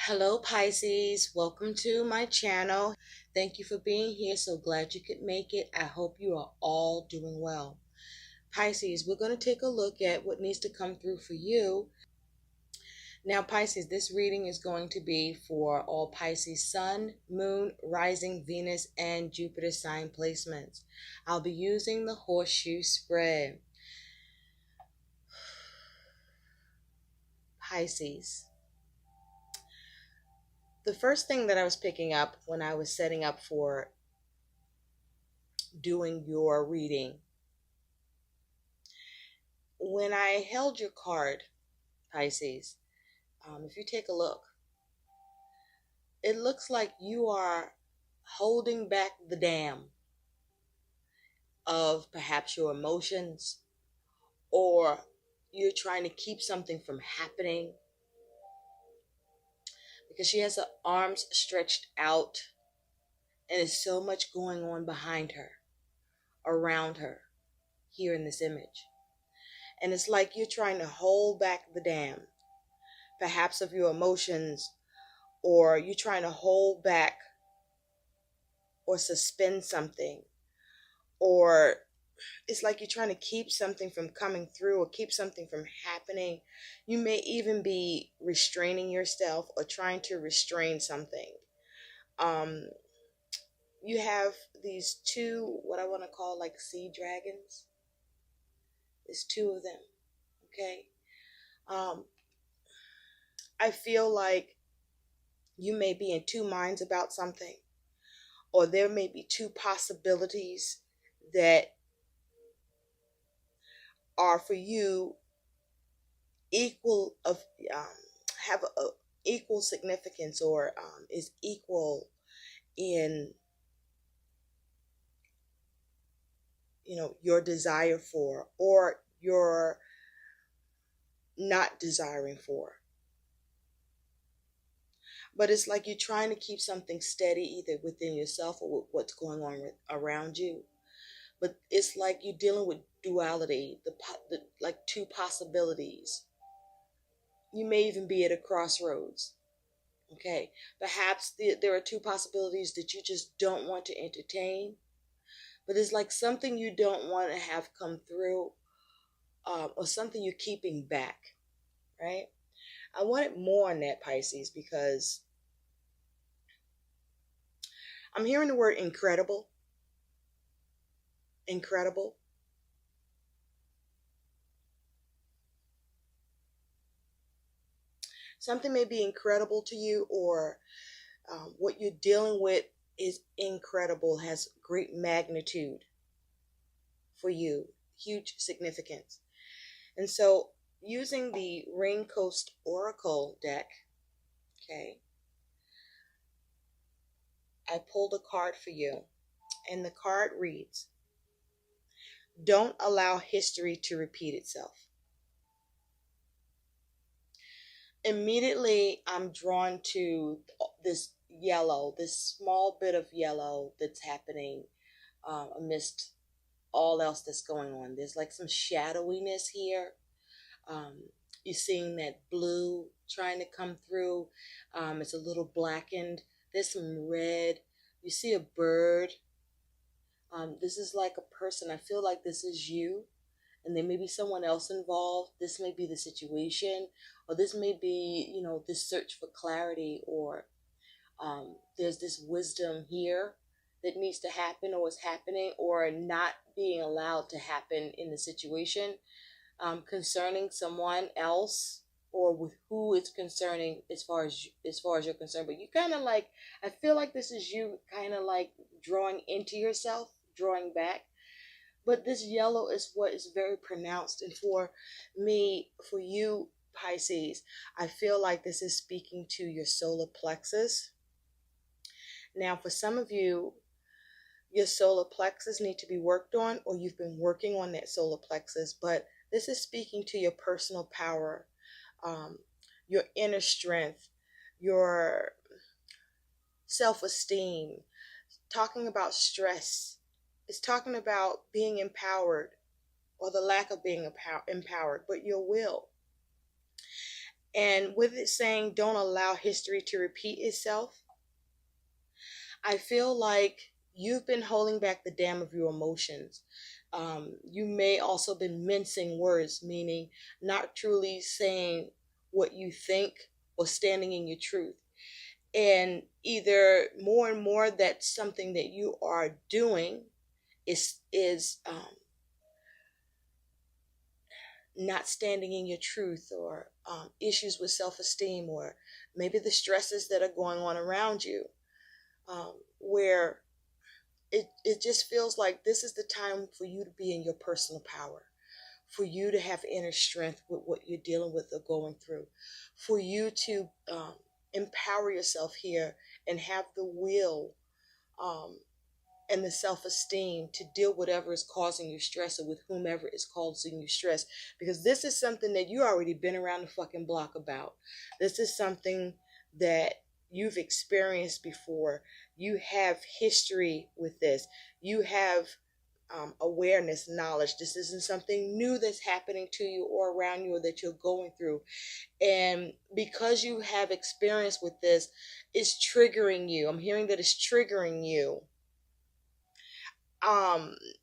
Hello Pisces, welcome to my channel. Thank you for being here. So glad you could make it. I hope you are all doing well. Pisces, we're going to take a look at what needs to come through for you. Now Pisces, this reading is going to be for all Pisces Sun, Moon, Rising, Venus, and Jupiter sign placements. I'll be using the horseshoe spread. Pisces. The first thing that I was picking up when I was setting up for doing your reading, when I held your card, Pisces, if you take a look, it looks like you are holding back the dam of perhaps your emotions, or you're trying to keep something from happening, because she has her arms stretched out and there's so much going on behind her, around her, here in this image. And it's like you're trying to hold back the dam, perhaps of your emotions, or you're trying to hold back or suspend something, or it's like you're trying to keep something from coming through or keep something from happening. You may even be restraining yourself or trying to restrain something. You have these two, what I want to call like sea dragons. There's two of them, okay? I feel like you may be in two minds about something, or there may be two possibilities that are for you equal of have a equal significance, or is equal in your desire for, or your not desiring for. But it's like you're trying to keep something steady either within yourself or with what's going on around you. But it's like you're dealing with duality, the like two possibilities. You may even be at a crossroads. Okay, perhaps there are two possibilities that you just don't want to entertain, but it's like something you don't want to have come through, or something you're keeping back, right? I wanted more on that, Pisces, because I'm hearing the word incredible. Incredible. Something may be incredible to you, or what you're dealing with is incredible, has great magnitude for you, huge significance. And so, using the Rain Coast Oracle deck, okay, I pulled a card for you, and the card reads, "Don't allow history to repeat itself." Immediately, I'm drawn to this yellow, this small bit of yellow that's happening amidst all else that's going on. There's like some shadowiness here. You're seeing that blue trying to come through. It's a little blackened. There's some red. You see a bird. This is like a person. I feel like this is you, and there may be someone else involved. This may be the situation, or this may be, this search for clarity, or there's this wisdom here that needs to happen, or is happening, or not being allowed to happen in the situation, concerning someone else, or with who it's concerning, as far as you're concerned. But you kind of like, I feel like this is you kind of like drawing into yourself, drawing back. But this yellow is what is very pronounced. And for me, for you, Pisces, I feel like this is speaking to your solar plexus. Now, for some of you, your solar plexus need to be worked on, or you've been working on that solar plexus, but this is speaking to your personal power, your inner strength, your self-esteem, talking about stress. It's talking about being empowered, or the lack of being empowered, but your will. And with it saying, don't allow history to repeat itself, I feel like you've been holding back the dam of your emotions. You may also been mincing words, meaning not truly saying what you think or standing in your truth. And either more and more that's something that you are doing is not standing in your truth, or issues with self-esteem, or maybe the stresses that are going on around you, where it just feels like this is the time for you to be in your personal power, for you to have inner strength with what you're dealing with or going through, for you to empower yourself here and have the will um, and the self-esteem to deal whatever is causing you stress, or with whomever is causing you stress, because this is something that you already been around the fucking block about. This is something that you've experienced before. You have history with this. You have awareness, knowledge. This isn't something new that's happening to you or around you or that you're going through. And because you have experience with this, it's triggering you. I'm hearing that it's triggering you.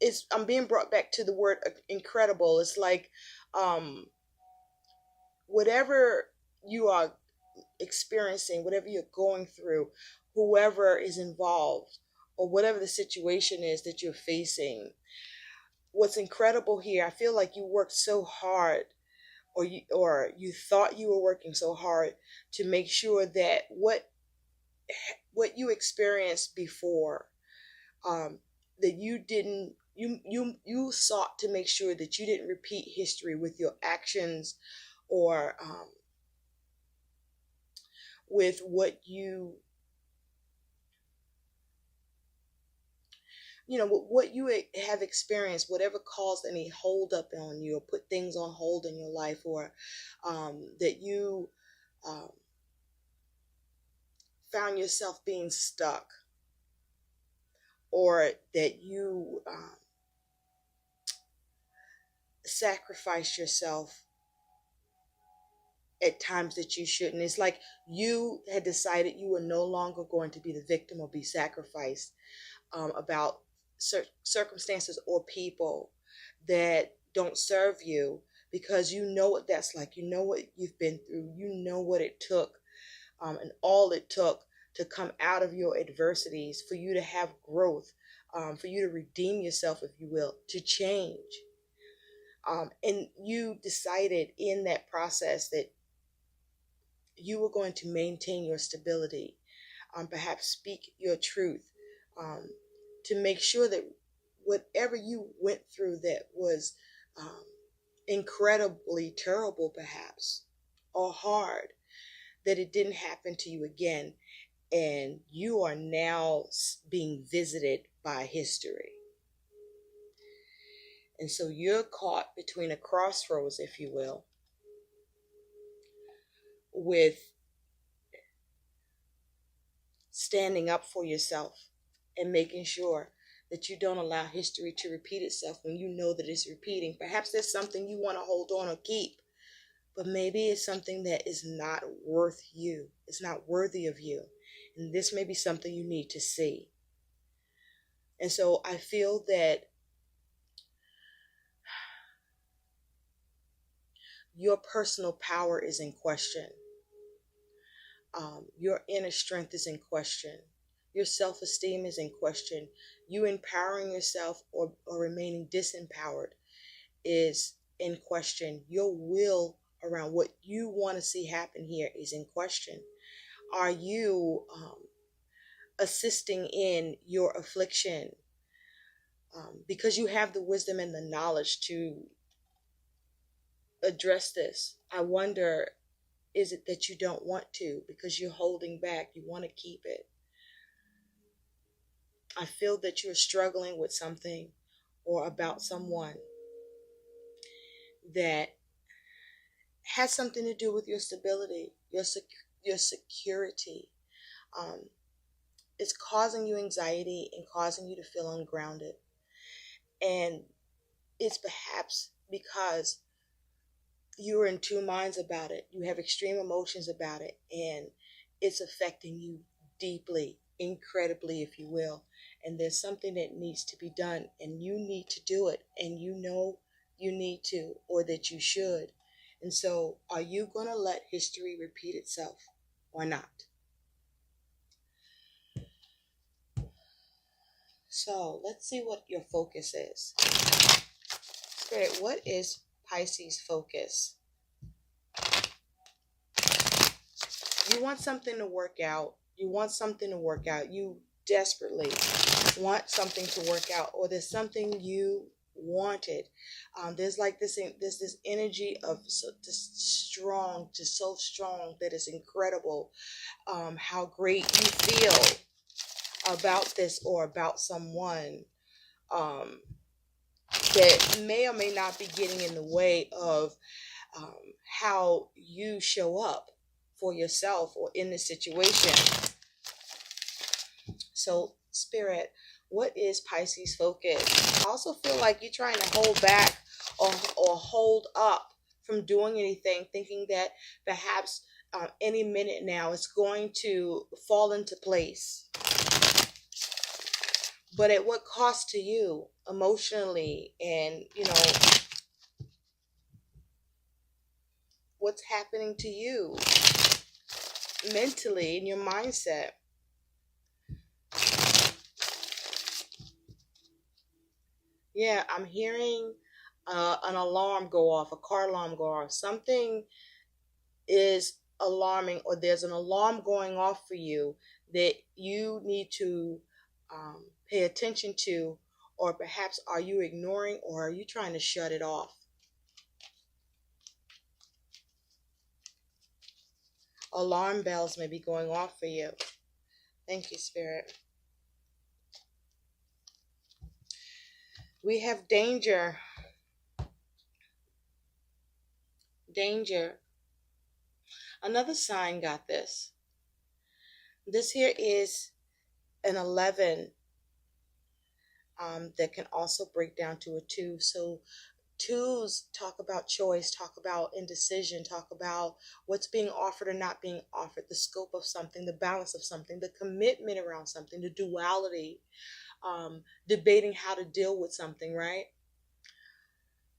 It's I'm being brought back to the word incredible. It's like um whatever you are experiencing, whatever you're going through, whoever is involved, or whatever the situation is that you're facing, what's incredible here, I feel like you worked so hard, or you thought you were working so hard to make sure that what you experienced before, that you didn't you sought to make sure that you didn't repeat history with your actions, or with what what you have experienced, whatever caused any hold up on you or put things on hold in your life, or that you um, found yourself being stuck, or that you sacrificed yourself at times that you shouldn't. It's like you had decided you were no longer going to be the victim or be sacrificed about circumstances or people that don't serve you, because you know what that's like. You know what you've been through. You know what it took, and all it took to come out of your adversities, for you to have growth, for you to redeem yourself, if you will, to change. And you decided in that process that you were going to maintain your stability, perhaps speak your truth, um, to make sure that whatever you went through that was um, incredibly terrible, perhaps, or hard, that it didn't happen to you again. And you are now being visited by history. And so you're caught between a crossroads, if you will, with standing up for yourself and making sure that you don't allow history to repeat itself when you know that it's repeating. Perhaps there's something you want to hold on or keep, but maybe it's something that is not worth you. It's not worthy of you. And this may be something you need to see. And so I feel that your personal power is in question. Your inner strength is in question. Your self-esteem is in question. You empowering yourself or remaining disempowered is in question. Your will around what you want to see happen here is in question. Are you assisting in your affliction because you have the wisdom and the knowledge to address this? I wonder, is it that you don't want to because you're holding back? You want to keep it. I feel that you're struggling with something or about someone that has something to do with your stability, your security. It's causing you anxiety and causing you to feel ungrounded. And it's perhaps because you're in two minds about it. You have extreme emotions about it, and it's affecting you deeply, incredibly, if you will. And there's something that needs to be done, and you need to do it, and you know you need to, or that you should. And so, are you going to let history repeat itself or not? So, let's see what your focus is. Spirit, what is Pisces' focus? You want something to work out. You want something to work out. You desperately want something to work out, or there's something you wanted. There's like there's this energy of just strong, just so strong that it's incredible how great you feel about this or about someone that may or may not be getting in the way of how you show up for yourself or in the situation. So, Spirit, what is Pisces' focus? I also feel like you're trying to hold back or hold up from doing anything, thinking that perhaps any minute now it's going to fall into place. But at what cost to you emotionally, and what's happening to you mentally in your mindset? Yeah, I'm hearing an alarm go off, a car alarm go off. Something is alarming, or there's an alarm going off for you that you need to pay attention to, or perhaps are you ignoring, or are you trying to shut it off? Alarm bells may be going off for you. Thank you, Spirit. We have danger. Danger. Another sign got this. This here is an 11 that can also break down to a 2. So twos talk about choice, talk about indecision, talk about what's being offered or not being offered, the scope of something, the balance of something, the commitment around something, the duality, debating how to deal with something, right?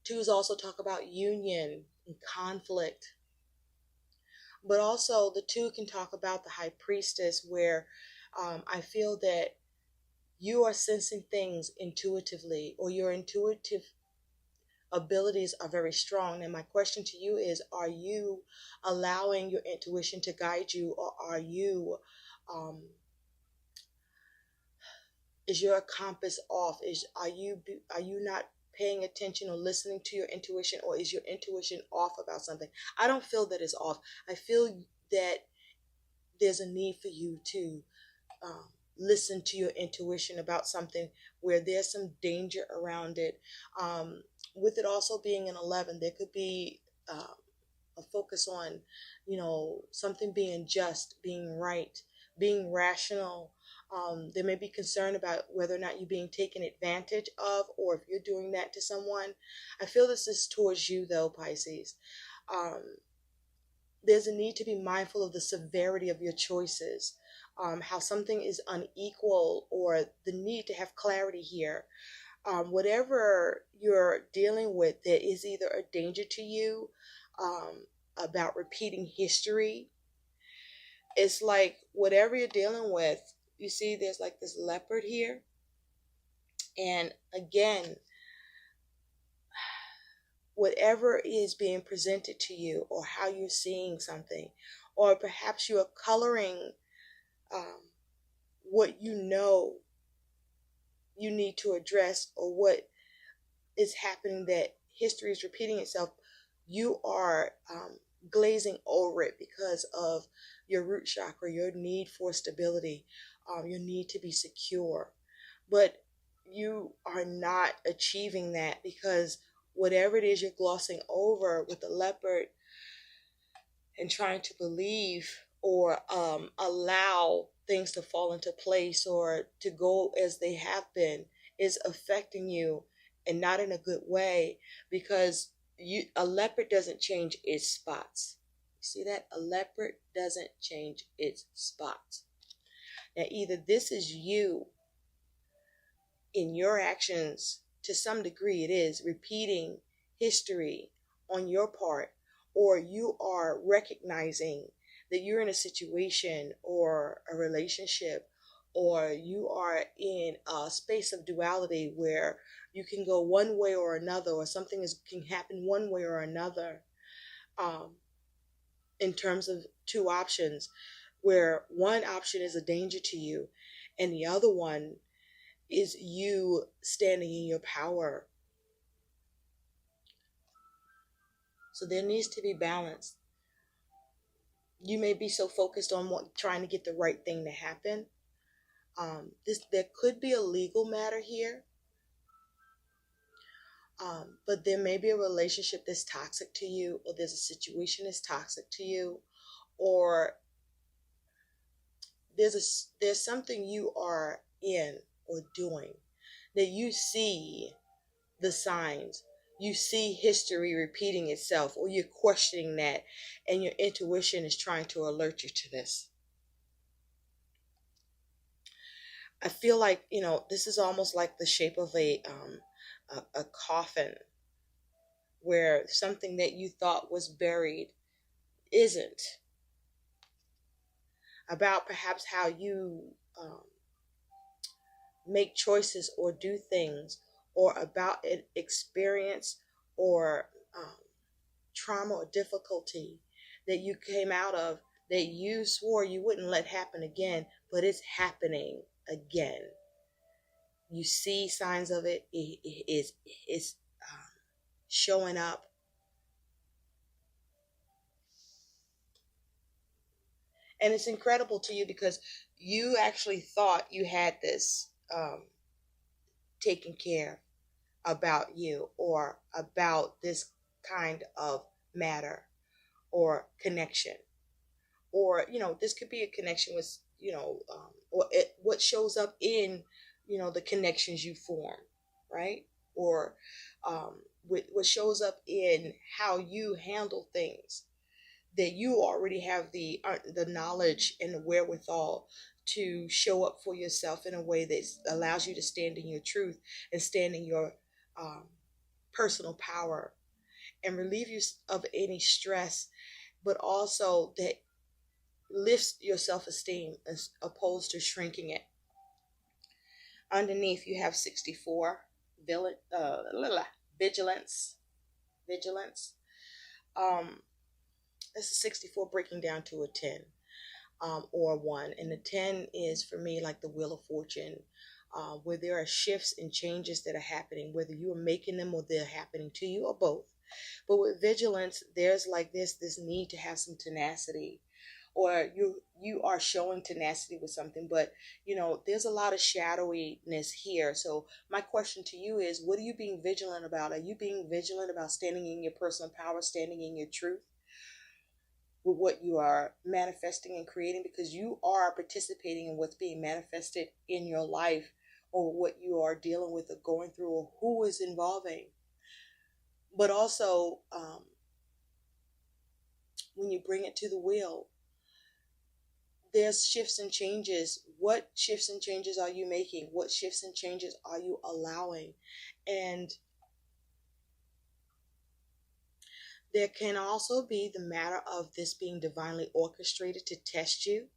Twos also talk about union and conflict. But also the 2 can talk about the high priestess, where I feel that you are sensing things intuitively, or your intuitive abilities are very strong. And my question to you is, are you allowing your intuition to guide you, or are you is your compass off? Are you not paying attention or listening to your intuition, or is your intuition off about something? I don't feel that it's off. I feel that there's a need for you to listen to your intuition about something where there's some danger around it. With it also being an 11, there could be a focus on, something being just, being right, being rational. There may be concern about whether or not you're being taken advantage of, or if you're doing that to someone. I feel this is towards you, though, Pisces. There's a need to be mindful of the severity of your choices, how something is unequal, or the need to have clarity here. Whatever you're dealing with, there is either a danger to you about repeating history. It's like whatever you're dealing with, you see there's like this leopard here. And again, whatever is being presented to you, or how you're seeing something, or perhaps you are coloring what you know you need to address, or what is happening that history is repeating itself, you are glazing over it because of your root chakra, your need for stability, your need to be secure. But you are not achieving that, because whatever it is you're glossing over with the leopard and trying to believe, or allow things to fall into place or to go as they have been, is affecting you, and not in a good way, because A leopard doesn't change its spots. You see that? A leopard doesn't change its spots. Now, either this is you in your actions, to some degree it is repeating history on your part, or you are recognizing that you're in a situation or a relationship, or you are in a space of duality where you can go one way or another, or can happen one way or another, in terms of two options, where one option is a danger to you and the other one is you standing in your power. So there needs to be balance. You may be so focused on trying to get the right thing to happen. There could be a legal matter here, but there may be a relationship that's toxic to you, or there's a situation that's toxic to you, or there's something you are in or doing that you see the signs. You see history repeating itself, or you're questioning that, and your intuition is trying to alert you to this. I feel like, this is almost like the shape of a coffin, where something that you thought was buried isn't. About perhaps how you make choices or do things, or about an experience or trauma or difficulty that you came out of, that you swore you wouldn't let happen again, but it's happening again. You see signs of it. It's showing up. And it's incredible to you because you actually thought you had this taken care about you, or about this kind of matter or connection. Or, this could be a connection with, what shows up in, the connections you form, right? Or what shows up in how you handle things, that you already have the knowledge and the wherewithal to show up for yourself in a way that allows you to stand in your truth and stand in your personal power, and relieve you of any stress, but also that lifts your self-esteem as opposed to shrinking it. Underneath you have 64, vigilance. This is 64 breaking down to a 10, or a 1. And the 10 is for me like the Wheel of Fortune, where there are shifts and changes that are happening, whether you are making them or they're happening to you, or both. But with vigilance, there's like this need to have some tenacity, or you are showing tenacity with something, but there's a lot of shadowiness here. So my question to you is, what are you being vigilant about? Are you being vigilant about standing in your personal power, standing in your truth with what you are manifesting and creating? Because you are participating in what's being manifested in your life, or what you are dealing with or going through, or who is involving. But also, when you bring it to the wheel, there's shifts and changes. What shifts and changes are you making? What shifts and changes are you allowing? And there can also be the matter of this being divinely orchestrated to test you,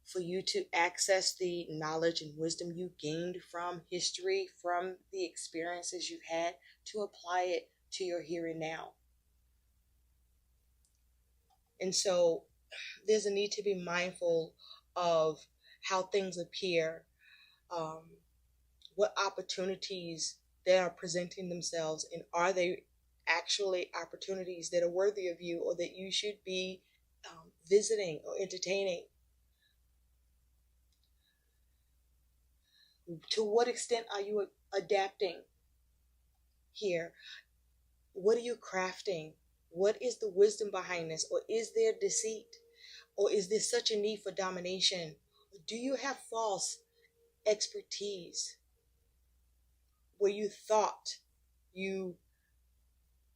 for you to access the knowledge and wisdom you gained from history, from the experiences you've had, to apply it to your here and now. And so there's a need to be mindful of how things appear, what opportunities that are presenting themselves, and are they actually opportunities that are worthy of you, or that you should be visiting or entertaining. To what extent are you adapting here? What are you crafting? What is the wisdom behind this? Or is there deceit? Or is there such a need for domination? Or do you have false expertise where you thought you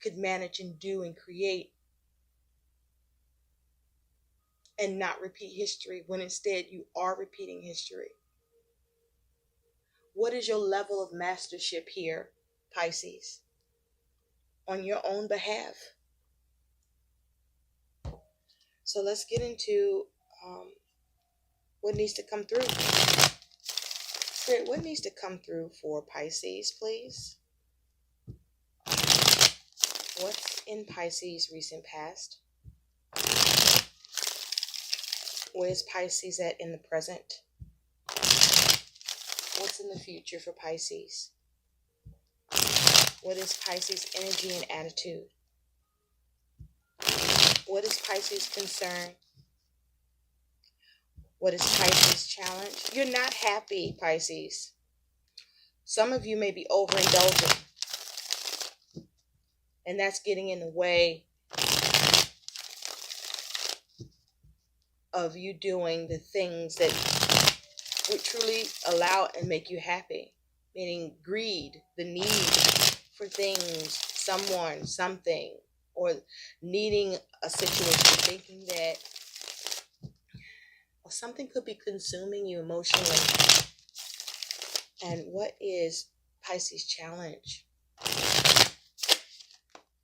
could manage and do and create and not repeat history, when instead you are repeating history? What is your level of mastership here, Pisces, on your own behalf? So let's get into what needs to come through. Spirit, what needs to come through for Pisces, please? What's in Pisces' recent past? Where's Pisces at in the present? What's in the future for Pisces? What is Pisces' energy and attitude? What is Pisces' concern? What is Pisces' challenge? You're not happy, Pisces. Some of you may be overindulging, and that's getting in the way of you doing the things that would truly allow and make you happy. Meaning greed, the need for things, someone, something, or needing a situation, thinking that something could be consuming you emotionally. And what is Pisces' challenge?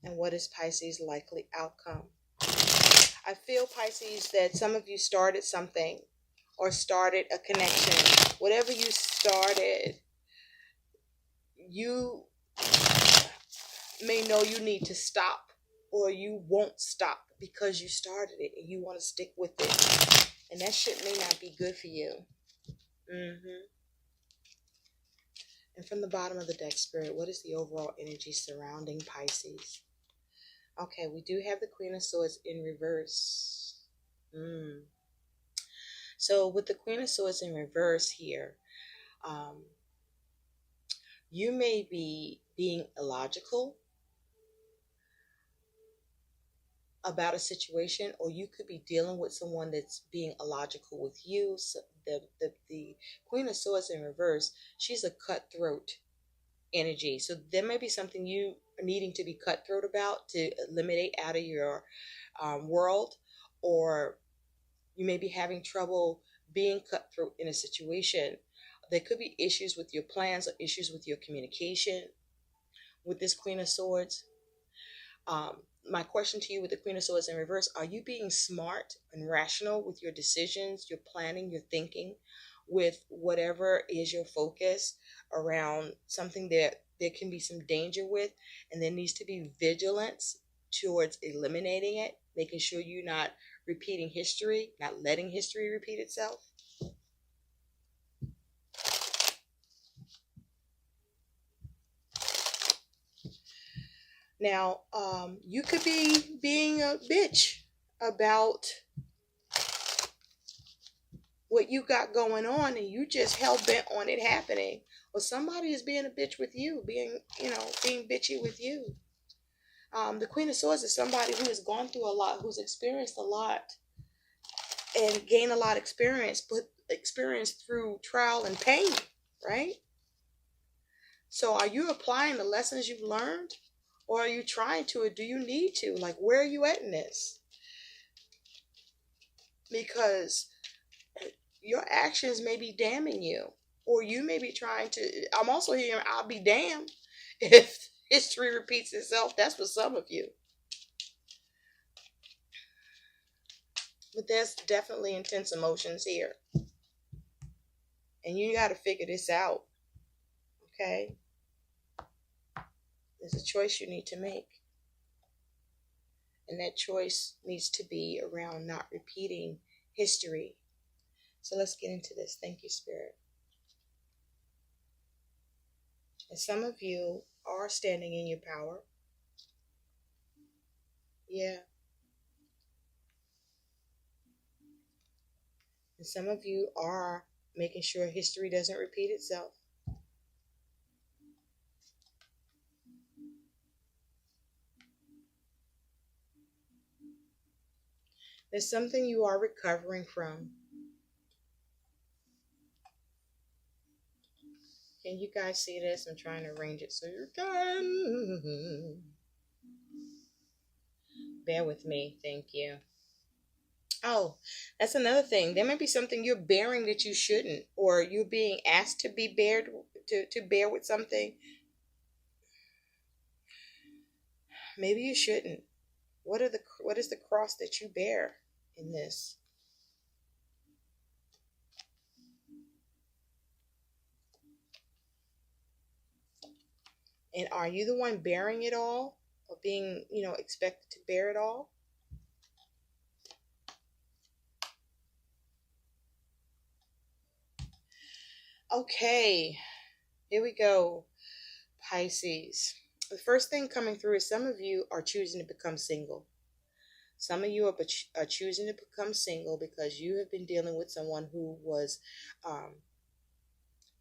And what is Pisces' likely outcome? I feel, Pisces, that some of you started something or started a connection. Whatever you started, you may know you need to stop, or you won't stop because you started it and you want to stick with it. And that shit may not be good for you. And from the bottom of the deck, Spirit, what is the overall energy surrounding Pisces? Okay, we do have the Queen of Swords in reverse. So with the Queen of Swords in reverse here, you may be being illogical about a situation, or you could be dealing with someone that's being illogical with you. So the Queen of Swords in reverse, she's a cutthroat energy. So there may be something you are needing to be cutthroat about to eliminate out of your world, or you may be having trouble being cutthroat in a situation. There could be issues with your plans or issues with your communication with this Queen of Swords. My question to you with the Queen of Swords in reverse, are you being smart and rational with your decisions, your planning, your thinking, with whatever is your focus around something that there can be some danger with, and there needs to be vigilance towards eliminating it, making sure you're not repeating history, not letting history repeat itself? Now, you could be being a bitch about what you got going on, and you just hell-bent on it happening. Or somebody is being a bitch with you, being bitchy with you. The Queen of Swords is somebody who has gone through a lot, who's experienced a lot, and gained a lot of experience, but experience through trial and pain, right? So are you applying the lessons you've learned? Or are you trying to, or do you need to? Like, where are you at in this? Because your actions may be damning you. Or you may be trying to, I'm also hearing, I'll be damned if history repeats itself. That's for some of you. But there's definitely intense emotions here. And you got to figure this out. Okay? There's a choice you need to make. And that choice needs to be around not repeating history. So let's get into this. Thank you, Spirit. And some of you are standing in your power. Yeah. And some of you are making sure history doesn't repeat itself. There's something you are recovering from. Can you guys see this? I'm trying to arrange it so you can. Bear with me. Thank you. Oh, that's another thing. There may be something you're bearing that you shouldn't, or you're being asked to be bared to bear with something. Maybe you shouldn't. What is the cross that you bear in this? And are you the one bearing it all, or being, expected to bear it all? Okay, here we go, Pisces. The first thing coming through is some of you are choosing to become single. Some of you are choosing to become single because you have been dealing with someone who was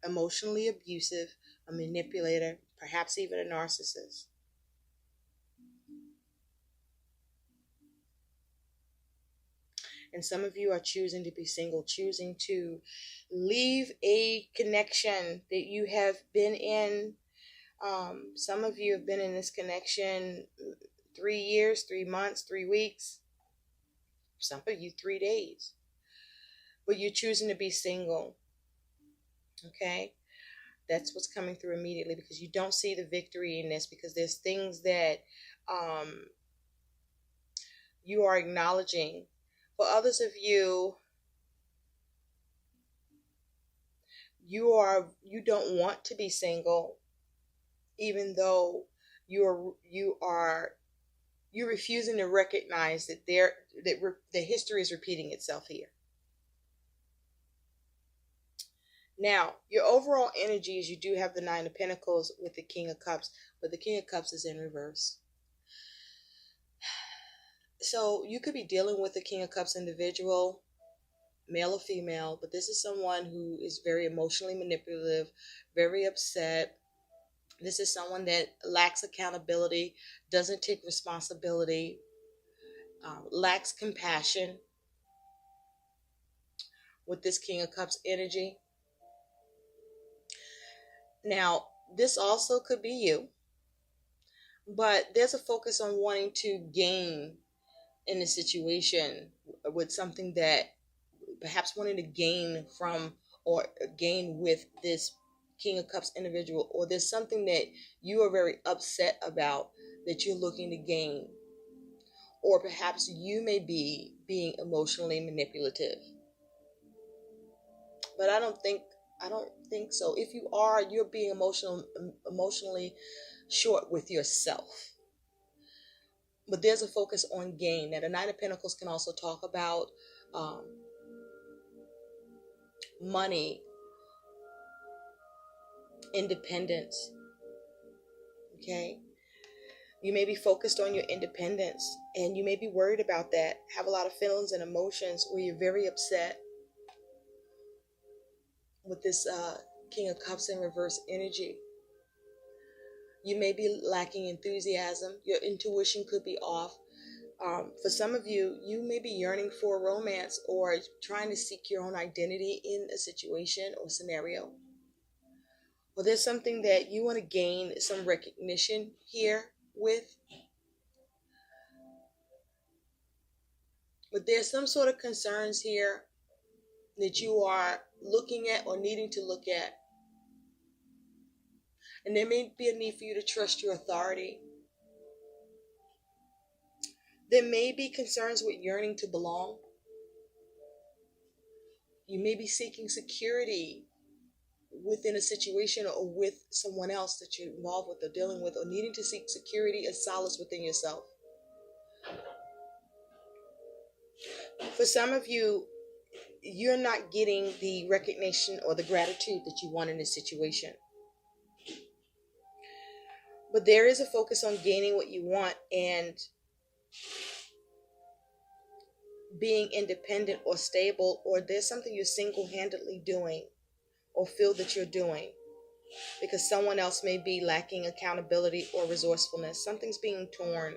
emotionally abusive, a manipulator, perhaps even a narcissist. And some of you are choosing to be single, choosing to leave a connection that you have been in. Some of you have been in this connection 3 years, 3 months, 3 weeks. Some of you 3 days. But you're choosing to be single. Okay? That's what's coming through immediately, because you don't see the victory in this, because there's things that you are acknowledging. For others of you, you don't want to be single, even though you're refusing to recognize that the history is repeating itself here. Now, your overall energy is you do have the Nine of Pentacles with the King of Cups, but the King of Cups is in reverse. So you could be dealing with the King of Cups individual, male or female, but this is someone who is very emotionally manipulative, very upset. This is someone that lacks accountability, doesn't take responsibility, lacks compassion with this King of Cups energy. Now, this also could be you, but there's a focus on wanting to gain in a situation with something that perhaps wanting to gain from or gain with this King of Cups individual, or there's something that you are very upset about that you're looking to gain, or perhaps you may be being emotionally manipulative. But I don't think so. If you are, you're being emotionally short with yourself. But there's a focus on gain. Now, the Nine of Pentacles can also talk about money, independence. Okay? You may be focused on your independence, and you may be worried about that. Have a lot of feelings and emotions where you're very upset with this King of Cups in reverse energy. You may be lacking enthusiasm. Your intuition could be off. For some of you, you may be yearning for romance or trying to seek your own identity in a situation or scenario. Well, there's something that you want to gain some recognition here with. But there's some sort of concerns here that you are looking at or needing to look at. And there may be a need for you to trust your authority. There may be concerns with yearning to belong. You may be seeking security within a situation or with someone else that you're involved with or dealing with, or needing to seek security and solace within yourself. For some of you, you're not getting the recognition or the gratitude that you want in this situation. But there is a focus on gaining what you want and being independent or stable, or there's something you're single-handedly doing or feel that you're doing because someone else may be lacking accountability or resourcefulness. Something's being torn.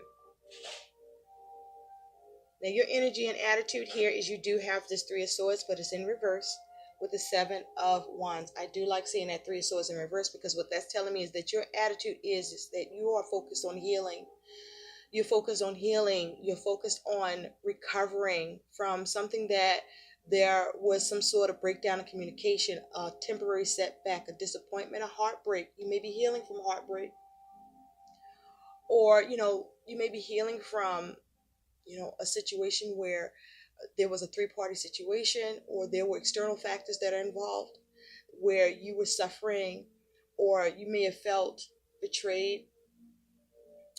Now, your energy and attitude here is you do have this Three of Swords, but it's in reverse. with the Seven of Wands. I do like seeing that Three of Swords in reverse, because what that's telling me is that your attitude is that you are focused on healing. You're focused on healing. You're focused on recovering from something that there was some sort of breakdown in communication, a temporary setback, a disappointment, a heartbreak. You may be healing from heartbreak. Or, you may be healing from, a situation where there was a three-party situation, or there were external factors that are involved where you were suffering, or you may have felt betrayed.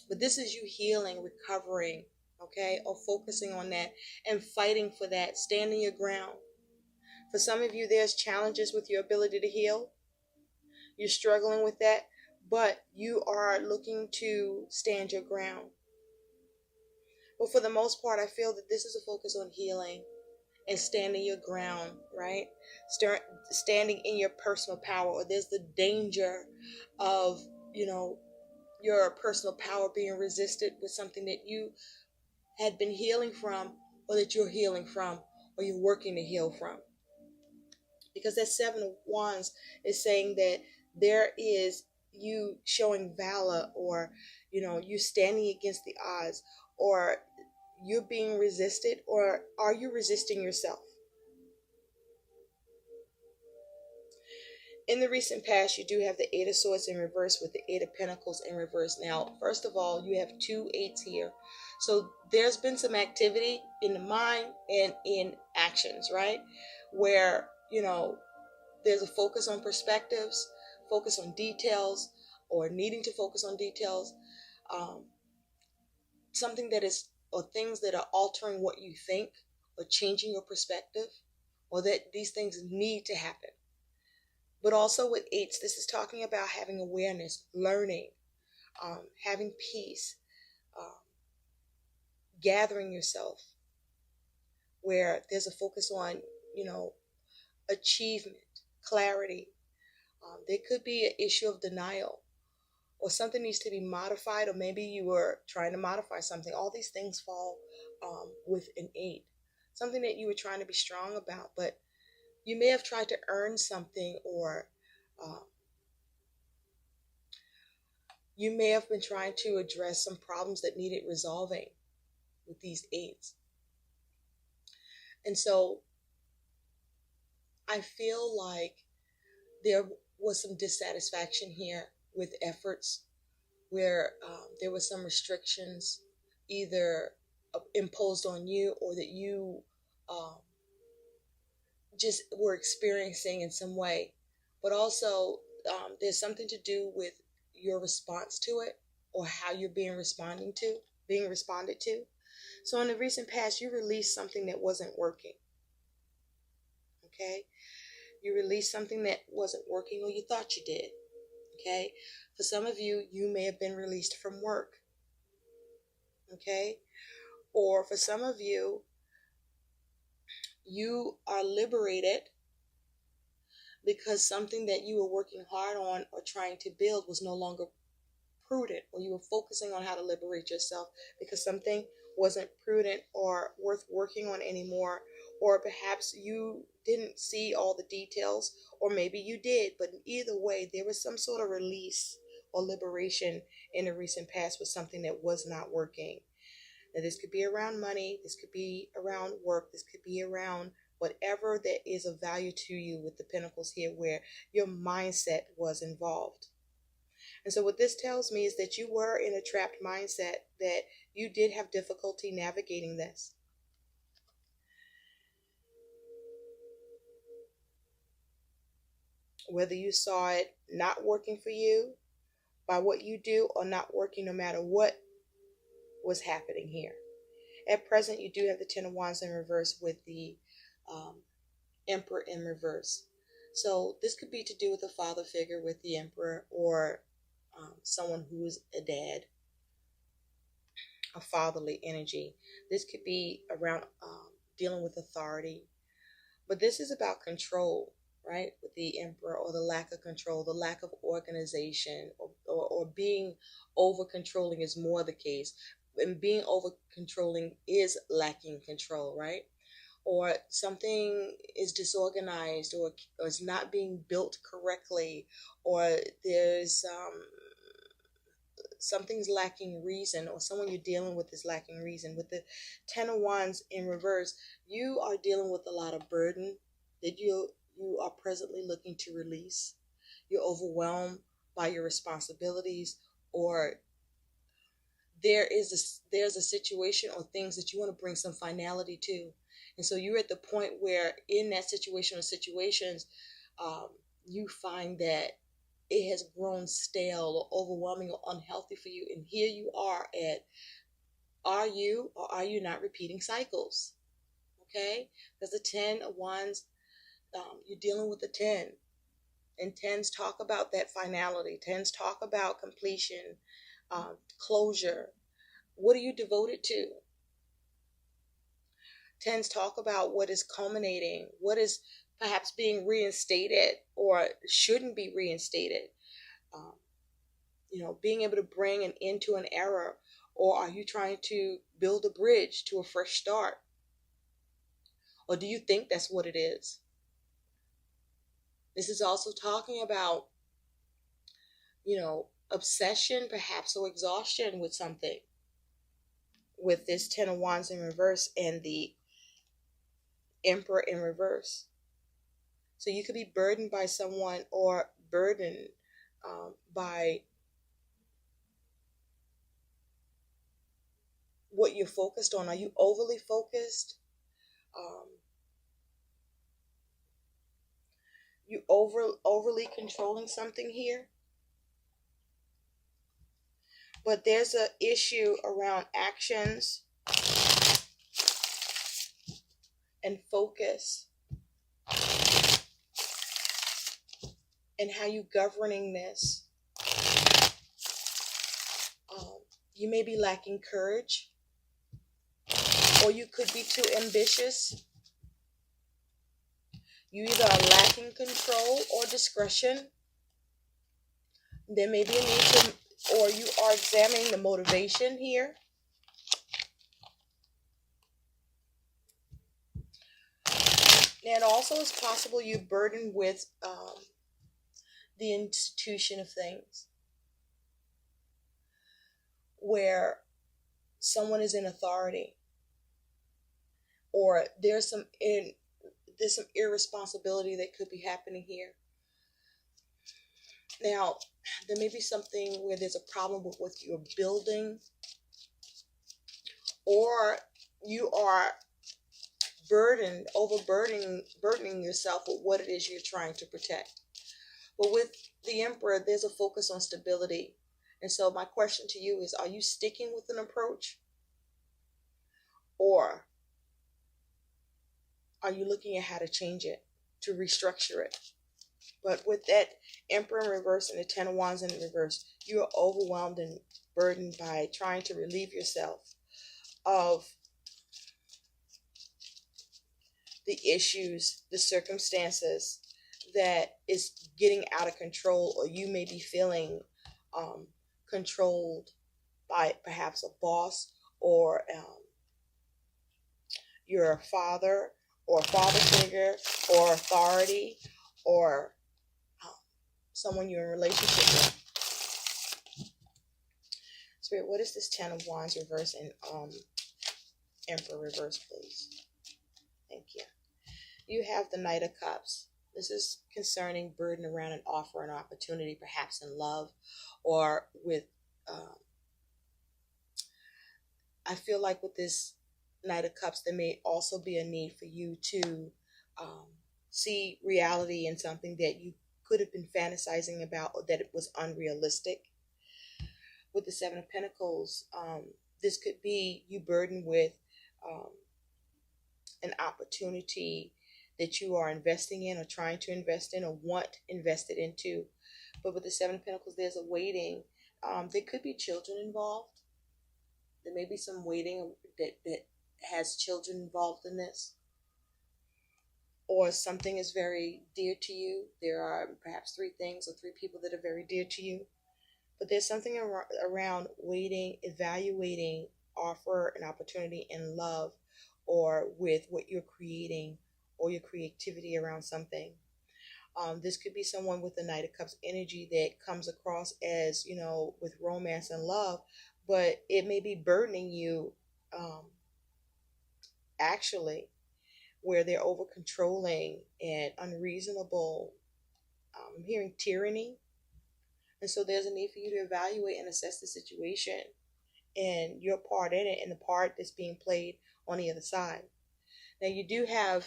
But this is you healing, recovering, okay, or focusing on that and fighting for that, standing your ground. For some of you, there's challenges with your ability to heal. You're struggling with that, but you are looking to stand your ground. But for the most part, I feel that this is a focus on healing and standing your ground, right? Standing in your personal power, or there's the danger of, your personal power being resisted with something that you had been healing from, or that you're healing from, or you're working to heal from. Because that Seven of Wands is saying that there is you showing valor, or, you standing against the odds, or you're being resisted, or are you resisting yourself? In the recent past, you do have the Eight of Swords in reverse with the Eight of Pentacles in reverse. Now, first of all, you have two eights here. So there's been some activity in the mind and in actions, right? Where, there's a focus on perspectives, focus on details, or needing to focus on details. Something that is, or things that are altering what you think, or changing your perspective, or that these things need to happen. But also with eights, this is talking about having awareness, learning, having peace, gathering yourself, where there's a focus on, achievement, clarity. There could be an issue of denial, or something needs to be modified, or maybe you were trying to modify something. All these things fall with an eight. Something that you were trying to be strong about, but you may have tried to earn something, or you may have been trying to address some problems that needed resolving with these eights. And so I feel like there was some dissatisfaction here with efforts, where there were some restrictions either imposed on you, or that you just were experiencing in some way. But also there's something to do with your response to it, or how you're being responded to. So in the recent past, you released something that wasn't working. Okay? You released something that wasn't working, or you thought you did. Okay? For some of you, you may have been released from work. Okay? Or for some of you, you are liberated because something that you were working hard on or trying to build was no longer prudent, or you were focusing on how to liberate yourself because something wasn't prudent or worth working on anymore. Or perhaps you didn't see all the details, or maybe you did, but either way, there was some sort of release or liberation in the recent past with something that was not working. Now, this could be around money, this could be around work, this could be around whatever that is of value to you with the pentacles here, where your mindset was involved. And so what this tells me is that you were in a trapped mindset, that you did have difficulty navigating this. Whether you saw it not working for you by what you do, or not working no matter what was happening here. At present, you do have the Ten of Wands in reverse with the Emperor in reverse. So this could be to do with a father figure with the Emperor, or someone who's a dad, a fatherly energy. This could be around dealing with authority. But this is about control, right? With the Emperor, or the lack of control, the lack of organization, or being over controlling is more the case. And being over controlling is lacking control, right? or something is disorganized, or is not being built correctly, or there's something's lacking reason, or someone you're dealing with is lacking reason. With the Ten of Wands in reverse, you are dealing with a lot of burden that you are presently looking to release. You're overwhelmed by your responsibilities, or there's a situation or things that you want to bring some finality to. And so you're at the point where in that situation or situations, you find that it has grown stale or overwhelming or unhealthy for you. And here you are at, are you or are you not repeating cycles? Okay? Because the 10 of Wands, you're dealing with the 10. And 10s talk about that finality. 10s talk about completion, closure. What are you devoted to? 10s talk about what is culminating, what is perhaps being reinstated or shouldn't be reinstated. Um, being able to bring an end to an error, or are you trying to build a bridge to a fresh start? Or do you think that's what it is? This is also talking about, obsession perhaps, or exhaustion with something, with this 10 of Wands in reverse and the Emperor in reverse. So you could be burdened by someone, or burdened by what you're focused on. Are you overly focused? You overly controlling something here? But there's an issue around actions and focus, and how you governing this. You may be lacking courage, or you could be too ambitious. You either are lacking control or discretion. There may be a need to, or you are examining the motivation here. And also it's possible you're burdened with the institution of things, where someone is in authority, or there's some irresponsibility that could be happening here. Now, there may be something where there's a problem with what you're building, or you are burdening yourself with what it is you're trying to protect. But with the Emperor, there's a focus on stability. And so my question to you is, are you sticking with an approach, or are you looking at how to change it, to restructure it? But with that Emperor in reverse and the 10 of Wands in reverse, you are overwhelmed and burdened by trying to relieve yourself of the issues, the circumstances that is getting out of control, or you may be feeling controlled by perhaps a boss, or your father, or father figure, or authority, or someone you're in a relationship with. Spirit, what is this 10 of Wands reverse and Emperor reverse, please? Thank you. You have the Knight of Cups. This is concerning burden around an offer, an opportunity, perhaps in love, or with, I feel like with this Knight of Cups, there may also be a need for you to see reality in something that you could have been fantasizing about, or that it was unrealistic. With the Seven of Pentacles, this could be you burdened with an opportunity that you are investing in, or trying to invest in, or want invested into. But with the Seven of Pentacles, there's a waiting. There could be children involved. There may be some waiting that has children involved in this. Or something is very dear to you. There are perhaps 3 things or 3 people that are very dear to you. But there's something around waiting, evaluating offer and opportunity in love, or with what you're creating or your creativity around something. This could be someone with the Knight of Cups energy that comes across as, with romance and love, but it may be burdening you, um, actually, where they're over controlling and unreasonable. I'm hearing tyranny. And so there's a need for you to evaluate and assess the situation and your part in it and the part that's being played on the other side. Now, you do have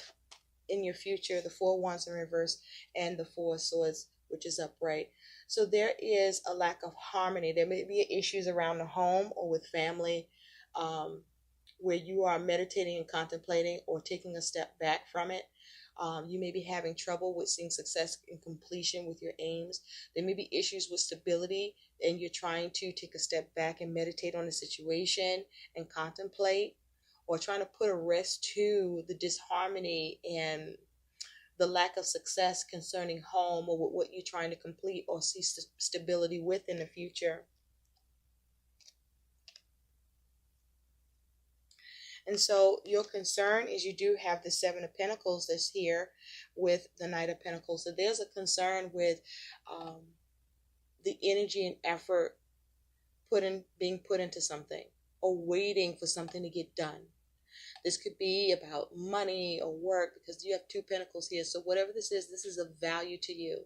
in your future the Four Wands in reverse and the Four Swords, which is upright. So there is a lack of harmony. There may be issues around the home or with family, where you are meditating and contemplating or taking a step back from it. You may be having trouble with seeing success and completion with your aims. There may be issues with stability, and you're trying to take a step back and meditate on the situation and contemplate, or trying to put a rest to the disharmony and the lack of success concerning home or what you're trying to complete or see stability with in the future. And so your concern is you do have the Seven of Pentacles that's here with the Knight of Pentacles. So there's a concern with the energy and effort being put into something or waiting for something to get done. This could be about money or work because you have two pentacles here. So whatever this is of value to you.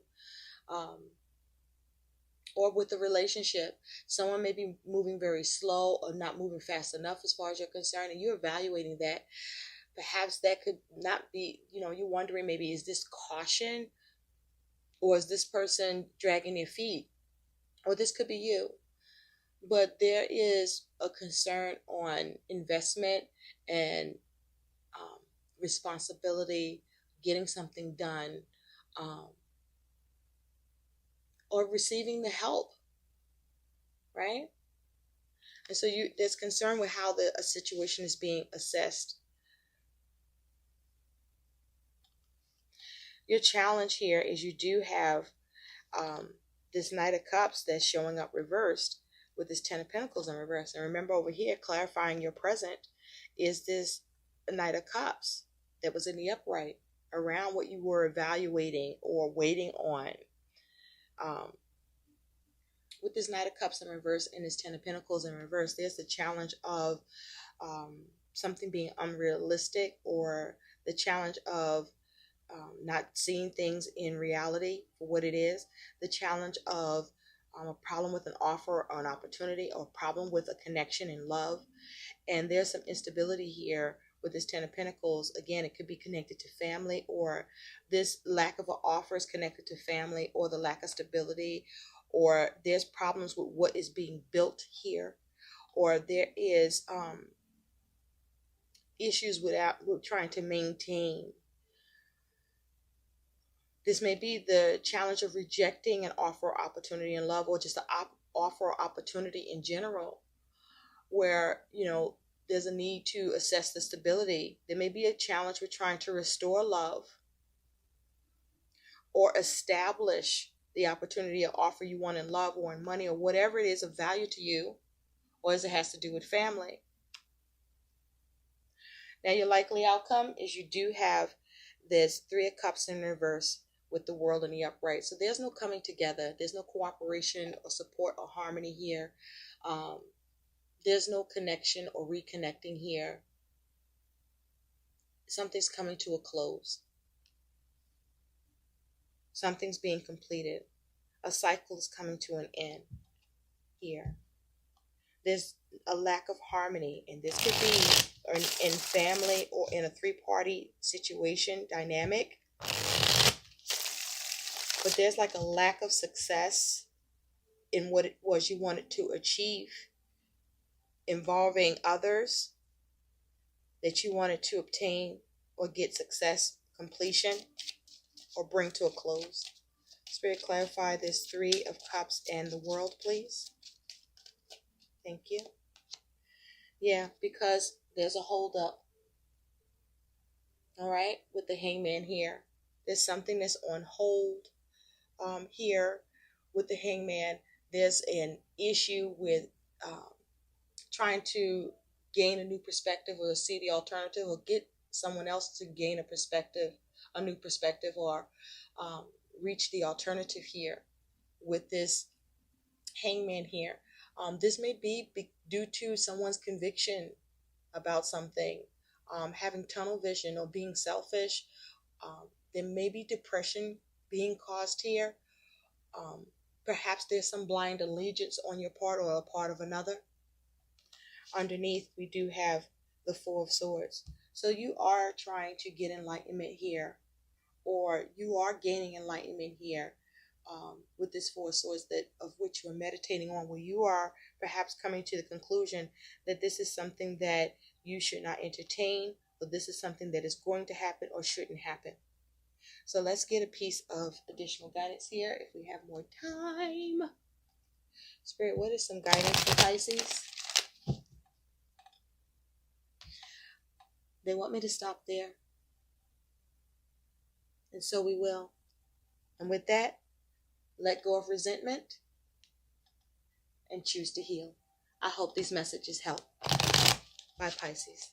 Or with the relationship, someone may be moving very slow or not moving fast enough as far as you're concerned, and you're evaluating that. Perhaps that could not be, you're wondering maybe, is this caution or is this person dragging their feet? Or this could be you. But there is a concern on investment and responsibility, getting something done, or receiving the help, right? And so there's concern with how a situation is being assessed. Your challenge here is you do have this Knight of Cups that's showing up reversed with this Ten of Pentacles in reverse. And remember over here, clarifying your present, is this Knight of Cups that was in the upright around what you were evaluating or waiting on. With this Knight of Cups in reverse and this Ten of Pentacles in reverse, there's the challenge of something being unrealistic, or the challenge of not seeing things in reality for what it is, the challenge of a problem with an offer or an opportunity, or a problem with a connection in love. And there's some instability here with this Ten of Pentacles. Again, it could be connected to family, or this lack of an offer is connected to family, or the lack of stability, or there's problems with what is being built here, or there is issues with trying to maintain. This may be the challenge of rejecting an offer or opportunity in love, or just an offer or opportunity in general, where, there's a need to assess the stability. There may be a challenge with trying to restore love or establish the opportunity or offer you want in love or in money or whatever it is of value to you, or as it has to do with family. Now, your likely outcome is you do have this Three of Cups in reverse with the World in the upright. So there's no coming together. There's no cooperation or support or harmony here. There's no connection or reconnecting here. Something's coming to a close. Something's being completed. A cycle is coming to an end here. There's a lack of harmony, and this could be in family or in a three-party situation dynamic. But there's like a lack of success in what it was you wanted to achieve, involving others that you wanted to obtain or get success, completion, or bring to a close. Spirit, clarify this Three of Cups and the World, please. Thank you. Yeah, because there's a holdup. All right, with the Hangman here. There's something that's on hold here with the Hangman. There's an issue with trying to gain a new perspective, or see the alternative, or get someone else to gain a new perspective, or reach the alternative here with this hangman here. This may be due to someone's conviction about something, having tunnel vision, or being selfish. There may be depression being caused here. Perhaps there's some blind allegiance on your part or a part of another. Underneath, we do have the Four of Swords. So you are trying to get enlightenment here, or you are gaining enlightenment here with this Four of Swords, that of which you are meditating on, where you are perhaps coming to the conclusion that this is something that you should not entertain, or this is something that is going to happen or shouldn't happen. So let's get a piece of additional guidance here if we have more time. Spirit, what is some guidance for Pisces? They want me to stop there. And so we will. And with that, let go of resentment and choose to heal. I hope these messages help. Bye, Pisces.